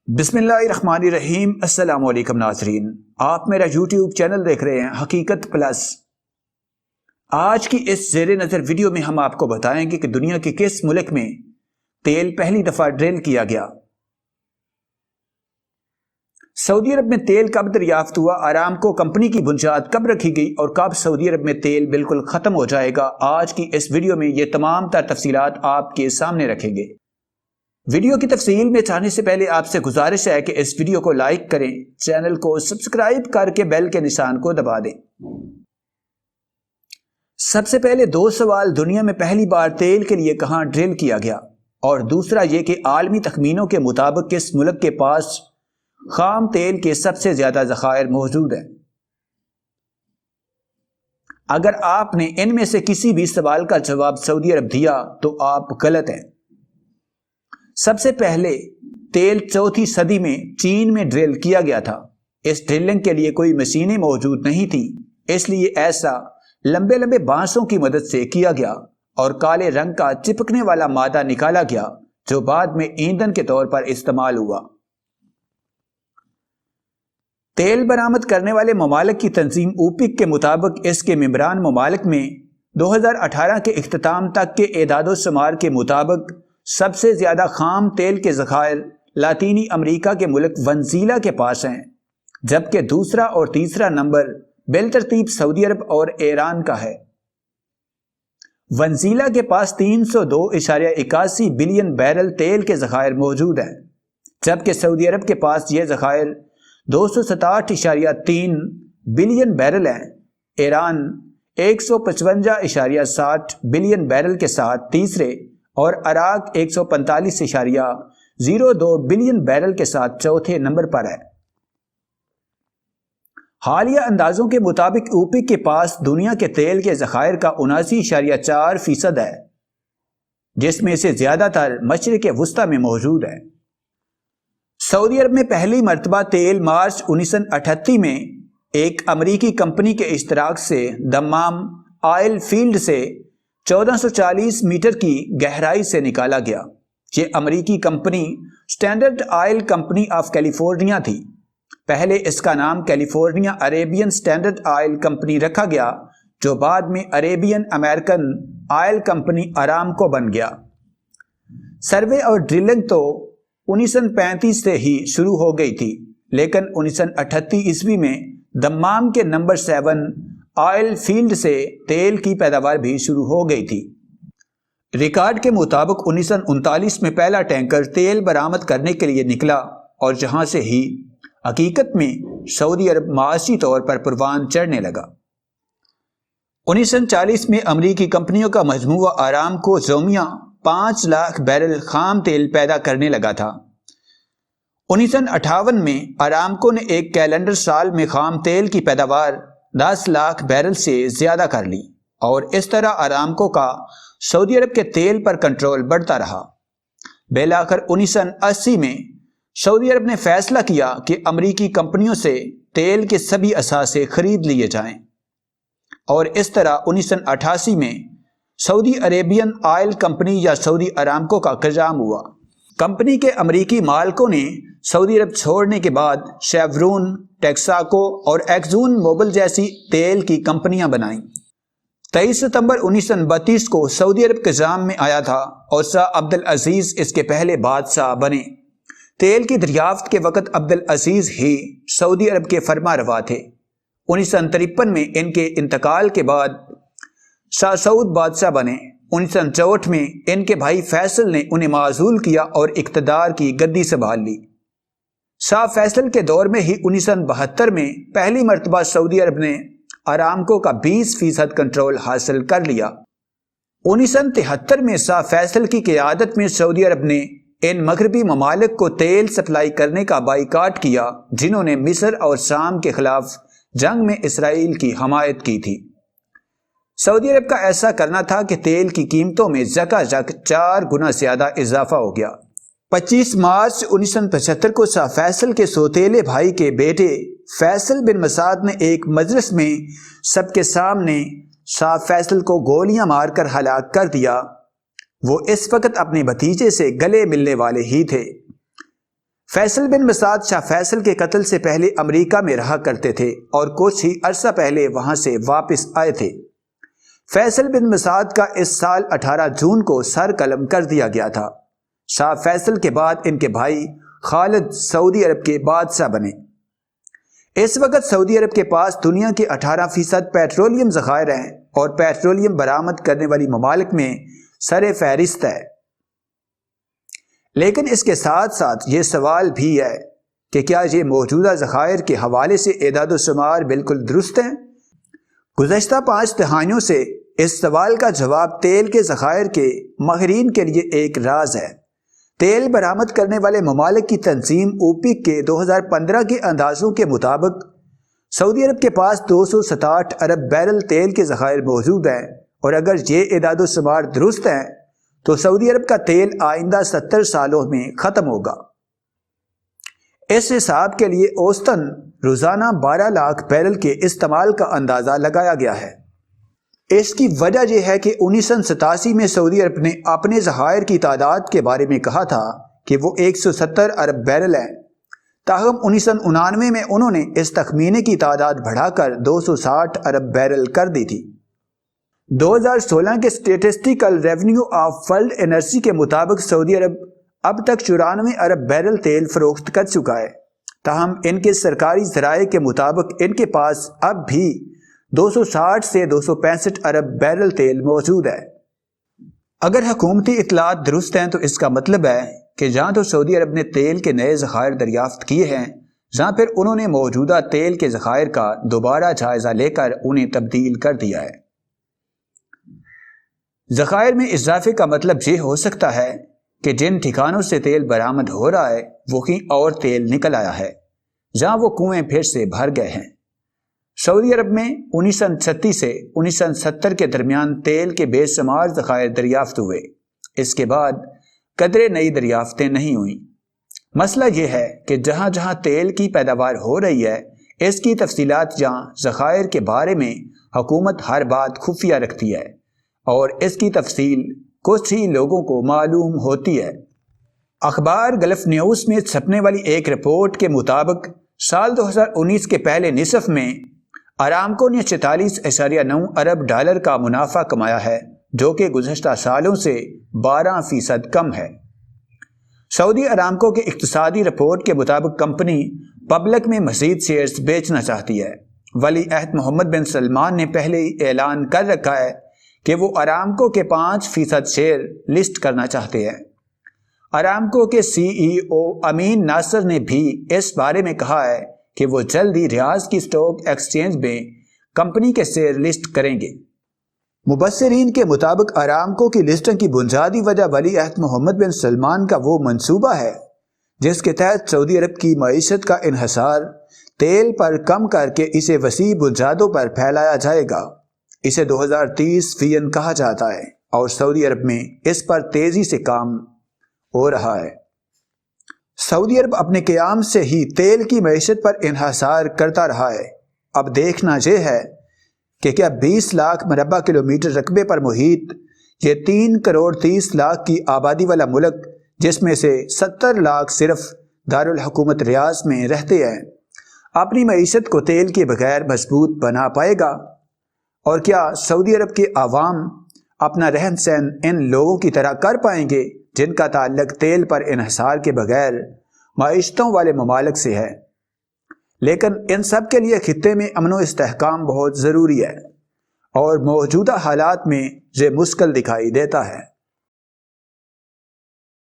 بسم اللہ الرحمن الرحیم۔ السلام علیکم ناظرین، آپ میرا یوٹیوب چینل دیکھ رہے ہیں حقیقت پلس۔ آج کی اس زیر نظر ویڈیو میں ہم آپ کو بتائیں گے کہ دنیا کے کس ملک میں تیل پہلی دفعہ ڈرل کیا گیا۔ سعودی عرب میں تیل کب دریافت ہوا، آرامکو کمپنی کی بنیاد کب رکھی گئی اور کب سعودی عرب میں تیل بالکل ختم ہو جائے گا، آج کی اس ویڈیو میں یہ تمام تر تفصیلات آپ کے سامنے رکھیں گے۔ ویڈیو کی تفصیل میں جانے سے پہلے آپ سے گزارش ہے کہ اس ویڈیو کو لائک کریں، چینل کو سبسکرائب کر کے بیل کے نشان کو دبا دیں۔ سب سے پہلے دو سوال، دنیا میں پہلی بار تیل کے لیے کہاں ڈرل کیا گیا، اور دوسرا یہ کہ عالمی تخمینوں کے مطابق کس ملک کے پاس خام تیل کے سب سے زیادہ ذخائر موجود ہیں۔ اگر آپ نے ان میں سے کسی بھی سوال کا جواب سعودی عرب دیا تو آپ غلط ہیں۔ سب سے پہلے تیل چوتھی صدی میں چین میں ڈرل کیا گیا تھا۔ اس ڈرلنگ کے لیے کوئی مشینیں موجود نہیں تھیں، اس لیے ایسا لمبے لمبے بانسوں کی مدد سے کیا گیا اور کالے رنگ کا چپکنے والا مادہ نکالا گیا جو بعد میں ایندھن کے طور پر استعمال ہوا۔ تیل برآمد کرنے والے ممالک کی تنظیم اوپیک کے مطابق اس کے ممبران ممالک میں 2018 کے اختتام تک کے اعداد و شمار کے مطابق سب سے زیادہ خام تیل کے ذخائر لاطینی امریکہ کے ملک ونزیلا کے پاس ہیں، جبکہ دوسرا اور تیسرا نمبر بالترتیب سعودی عرب اور ایران کا ہے۔ ونزیلا کے پاس 302.81 بلین بیرل تیل کے ذخائر موجود ہیں، جبکہ سعودی عرب کے پاس یہ ذخائر 267.3 بلین بیرل ہیں۔ ایران 155.60 بلین بیرل کے ساتھ تیسرے اور عراق 145.02 بلین بیرل کے ساتھ چوتھے نمبر پر ہے۔ حالیہ اندازوں کے مطابق اوپیک کے پاس دنیا کے تیل کے ذخائر کا 79.4% ہے، جس میں سے زیادہ تر مشرق وسطی میں موجود ہے۔ سعودی عرب میں پہلی مرتبہ تیل مارچ 1938 میں ایک امریکی کمپنی کے اشتراک سے دمام آئل فیلڈ سے 1440 میٹر کی گہرائی سے نکالا گیا۔ یہ امریکی company standard oil company of California تھی۔ پہلے اس کا نام California Arabian standard oil company رکھا گیا، جو بعد میں Arabian American oil company Aramco بن گیا۔ سروے اور ڈرلنگ تو 1935 سے ہی شروع ہو گئی تھی، لیکن 1938 میں دمام کے نمبر 7 آئل فیلڈ سے تیل کی پیداوار بھی شروع ہو گئی تھی۔ ریکارڈ کے مطابق 1939 میں پہلا ٹینکر تیل برآمد کرنے کے لیے نکلا اور جہاں سے ہی حقیقت میں سعودی عرب معاشی طور پر پروان چڑھنے لگا۔ 1940 میں امریکی کمپنیوں کا مجموعہ آرامکو یومیہ 5 لاکھ بیرل خام تیل پیدا کرنے لگا تھا۔ 1958 میں آرامکو نے ایک کیلنڈر سال میں خام تیل کی پیداوار 10 لاکھ بیرل سے زیادہ کر لی، اور اس طرح آرامکو کا سعودی عرب کے تیل پر کنٹرول بڑھتا رہا۔ بالآخر 1980 میں سعودی عرب نے فیصلہ کیا کہ امریکی کمپنیوں سے تیل کے سبھی اثاثے خرید لیے جائیں، اور اس طرح 1988 میں سعودی عربین آئل کمپنی یا سعودی آرامکو کا قیام ہوا۔ کمپنی کے امریکی مالکوں نے سعودی عرب چھوڑنے کے بعد شیورون، ٹیکساکو اور ایکزون موبل جیسی تیل کی کمپنیاں بنائیں۔ 23 ستمبر 1932 کو سعودی عرب قیام میں آیا تھا اور شاہ عبدالعزیز اس کے پہلے بادشاہ بنے۔ تیل کی دریافت کے وقت عبدالعزیز ہی سعودی عرب کے فرما روا تھے۔ 1953 میں ان کے انتقال کے بعد شاہ سعود بادشاہ بنے۔ 1964 میں ان کے بھائی فیصل نے انہیں معزول کیا اور اقتدار کی گدی سنبھال لی۔ شاہ فیصل کے دور میں ہی 1972 میں پہلی مرتبہ سعودی عرب نے آرامکو کا 20% کنٹرول حاصل کر لیا۔ 1973 میں شاہ فیصل کی قیادت میں سعودی عرب نے ان مغربی ممالک کو تیل سپلائی کرنے کا بائیکاٹ کیا، جنہوں نے مصر اور شام کے خلاف جنگ میں اسرائیل کی حمایت کی تھی۔ سعودی عرب کا ایسا کرنا تھا کہ تیل کی قیمتوں میں یکایک 4 گنا زیادہ اضافہ ہو گیا۔ 25 مارچ 1975 کو شاہ فیصل کے سوتیلے بھائی کے بیٹے فیصل بن مسعود نے ایک مجلس میں سب کے سامنے شاہ فیصل کو گولیاں مار کر ہلاک کر دیا۔ وہ اس وقت اپنے بھتیجے سے گلے ملنے والے ہی تھے۔ فیصل بن مسعود شاہ فیصل کے قتل سے پہلے امریکہ میں رہا کرتے تھے اور کچھ ہی عرصہ پہلے وہاں سے واپس آئے تھے۔ فیصل بن مسعود کا اس سال 18 جون کو سر قلم کر دیا گیا تھا۔ شاہ فیصل کے بعد ان کے بھائی خالد سعودی عرب کے بادشاہ بنے۔ اس وقت سعودی عرب کے پاس دنیا کے 18% پیٹرولیم ذخائر ہیں اور پیٹرولیم برآمد کرنے والی ممالک میں سر فہرست ہے۔ لیکن اس کے ساتھ ساتھ یہ سوال بھی ہے کہ کیا یہ موجودہ ذخائر کے حوالے سے اعداد و شمار بالکل درست ہیں؟ گزشتہ 5 دہائیوں سے اس سوال کا جواب تیل کے ذخائر کے ماہرین کے لیے ایک راز ہے۔ تیل برآمد کرنے والے ممالک کی تنظیم اوپیک کے 2015 کے اندازوں کے مطابق سعودی عرب کے پاس 267 ارب بیرل تیل کے ذخائر موجود ہیں، اور اگر یہ اعداد و شمار درست ہیں تو سعودی عرب کا تیل آئندہ 70 سالوں میں ختم ہوگا۔ اس حساب کے لیے اوسطاً روزانہ 12 لاکھ بیرل کے استعمال کا اندازہ لگایا گیا ہے۔ اس کی وجہ یہ ہے کہ 1987 میں سعودی عرب نے اپنے ذخائر کی تعداد کے بارے میں کہا تھا کہ وہ 170 ارب بیرل ہیں، تاہم 1999 میں انہوں نے اس تخمینے کی تعداد بڑھا کر 260 ارب بیرل کر دی تھی۔ 2016 کے statistical revenue of world energy کے مطابق سعودی عرب اب تک 94 ارب بیرل تیل فروخت کر چکا ہے، تاہم ان کے سرکاری ذرائع کے مطابق ان کے پاس اب بھی 260 سے 265 ارب بیرل تیل موجود ہے۔ اگر حکومتی اطلاعات درست ہیں تو اس کا مطلب ہے کہ جہاں تو سعودی عرب نے تیل کے نئے ذخائر دریافت کیے ہیں، جہاں پھر انہوں نے موجودہ تیل کے ذخائر کا دوبارہ جائزہ لے کر انہیں تبدیل کر دیا ہے۔ ذخائر میں اضافے کا مطلب یہ ہو سکتا ہے کہ جن ٹھکانوں سے تیل برآمد ہو رہا ہے وہ کہیں اور تیل نکل آیا ہے، جہاں وہ کنویں پھر سے بھر گئے ہیں۔ سعودی عرب میں 1936 سے 1970 کے درمیان تیل کے بے شمار ذخائر دریافت ہوئے، اس کے بعد قدرے نئی دریافتیں نہیں ہوئیں۔ مسئلہ یہ ہے کہ جہاں جہاں تیل کی پیداوار ہو رہی ہے، اس کی تفصیلات یا ذخائر کے بارے میں حکومت ہر بات خفیہ رکھتی ہے، اور اس کی تفصیل کچھ ہی لوگوں کو معلوم ہوتی ہے۔ اخبار گلف نیوز میں چھپنے والی ایک رپورٹ کے مطابق سال 2019 کے پہلے نصف میں ارامکو نے 46.9 ارب ڈالر کا منافع کمایا ہے، جو کہ گزشتہ سالوں سے 12% کم ہے۔ سعودی ارامکو کے اقتصادی رپورٹ کے مطابق کمپنی پبلک میں مزید شیئرز بیچنا چاہتی ہے۔ ولی عہد محمد بن سلمان نے پہلے ہی اعلان کر رکھا ہے کہ وہ ارامکو کے 5% شیئر لسٹ کرنا چاہتے ہیں۔ ارامکو کے CEO امین ناصر نے بھی اس بارے میں کہا ہے کہ وہ جلد ہی ریاض کی اسٹاک ایکسچینج میں کمپنی کے شیئر لسٹ کریں گے۔ مبصرین کے مطابق ارامکو کی لسٹنگ کی بنیادی وجہ ولی عہد محمد بن سلمان کا وہ منصوبہ ہے جس کے تحت سعودی عرب کی معیشت کا انحصار تیل پر کم کر کے اسے وسیع بنیادوں پر پھیلایا جائے گا۔ اسے 2030 ویژن کہا جاتا ہے اور سعودی عرب میں اس پر تیزی سے کام ہو رہا ہے۔ سعودی عرب اپنے قیام سے ہی تیل کی معیشت پر انحصار کرتا رہا ہے۔ اب دیکھنا یہ ہے کہ کیا 20 لاکھ مربع کلومیٹر رقبے پر محیط یہ 3 کروڑ 30 لاکھ کی آبادی والا ملک، جس میں سے 70 لاکھ صرف دارالحکومت ریاض میں رہتے ہیں، اپنی معیشت کو تیل کے بغیر مضبوط بنا پائے گا؟ اور کیا سعودی عرب کے عوام اپنا رہن سہن ان لوگوں کی طرح کر پائیں گے جن کا تعلق تیل پر انحصار کے بغیر معیشتوں والے ممالک سے ہے؟ لیکن ان سب کے لیے خطے میں امن و استحکام بہت ضروری ہے، اور موجودہ حالات میں یہ مشکل دکھائی دیتا ہے۔